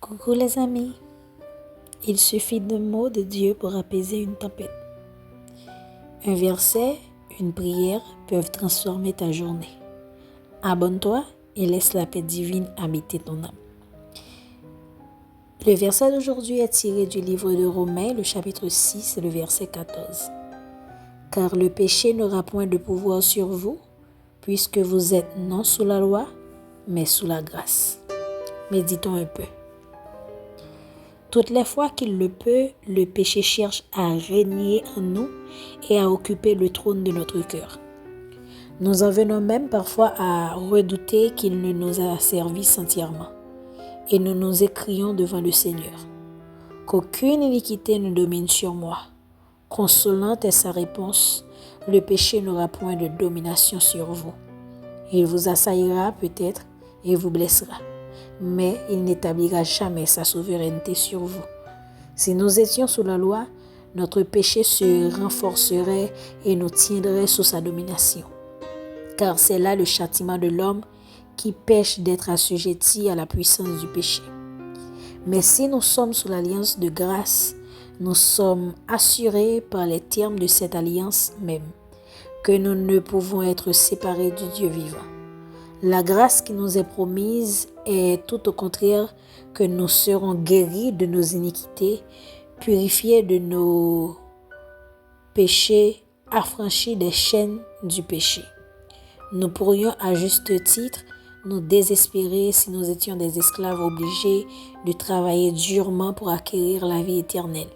Coucou les amis, il suffit d'un mot de Dieu pour apaiser une tempête. Un verset, une prière peuvent transformer ta journée. Abonne-toi et laisse la paix divine habiter ton âme. Le verset d'aujourd'hui est tiré du livre de Romains, le chapitre 6 et le verset 14. Car le péché n'aura point de pouvoir sur vous, puisque vous êtes non sous la loi, mais sous la grâce. Méditons un peu. Toutes les fois qu'il le peut, le péché cherche à régner en nous et à occuper le trône de notre cœur. Nous en venons même parfois à redouter qu'il ne nous asservisse entièrement. Et nous nous écrions devant le Seigneur qu'aucune iniquité ne domine sur moi. Consolante est sa réponse, le péché n'aura point de domination sur vous. Il vous assaillira peut-être et vous blessera, mais il n'établira jamais sa souveraineté sur vous. Si nous étions sous la loi, notre péché se renforcerait et nous tiendrait sous sa domination. Car c'est là le châtiment de l'homme qui pêche d'être assujetti à la puissance du péché. Mais si nous sommes sous l'alliance de grâce, nous sommes assurés par les termes de cette alliance même que nous ne pouvons être séparés du Dieu vivant. La grâce qui nous est promise est tout au contraire que nous serons guéris de nos iniquités, purifiés de nos péchés, affranchis des chaînes du péché. Nous pourrions à juste titre nous désespérer si nous étions des esclaves obligés de travailler durement pour acquérir la vie éternelle.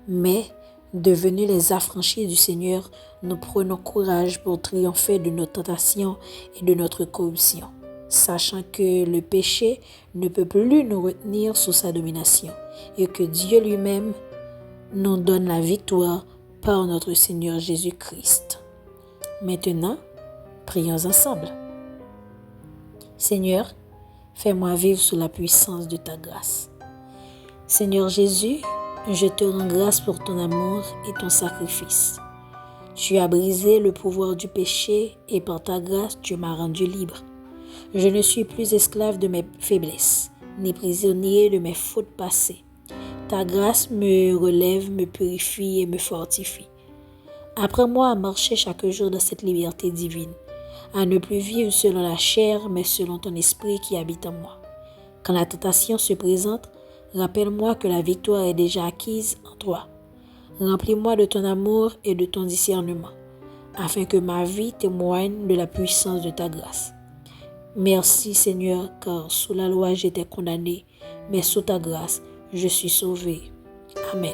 Mais, devenus les affranchis du Seigneur, nous prenons courage pour triompher de nos tentations et de notre corruption, sachant que le péché ne peut plus nous retenir sous sa domination et que Dieu lui-même nous donne la victoire par notre Seigneur Jésus-Christ. Maintenant, prions ensemble. Seigneur, fais-moi vivre sous la puissance de ta grâce. Seigneur Jésus, je te rends grâce pour ton amour et ton sacrifice. Tu as brisé le pouvoir du péché et par ta grâce, tu m'as rendu libre. Je ne suis plus esclave de mes faiblesses, ni prisonnier de mes fautes passées. Ta grâce me relève, me purifie et me fortifie. Apprends-moi à marcher chaque jour dans cette liberté divine, à ne plus vivre selon la chair, mais selon ton esprit qui habite en moi. Quand la tentation se présente, rappelle-moi que la victoire est déjà acquise en toi. Remplis-moi de ton amour et de ton discernement, afin que ma vie témoigne de la puissance de ta grâce. Merci Seigneur, car sous la loi j'étais condamné, mais sous ta grâce, je suis sauvé. Amen.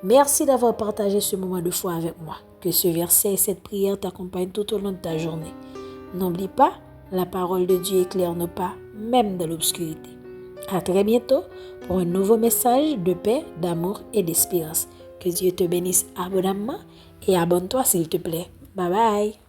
Merci d'avoir partagé ce moment de foi avec moi. Que ce verset et cette prière t'accompagnent tout au long de ta journée. N'oublie pas, la parole de Dieu éclaire nos pas, même dans l'obscurité. À très bientôt pour un nouveau message de paix, d'amour et d'espérance. Que Dieu te bénisse abondamment et abonne-toi s'il te plaît. Bye bye.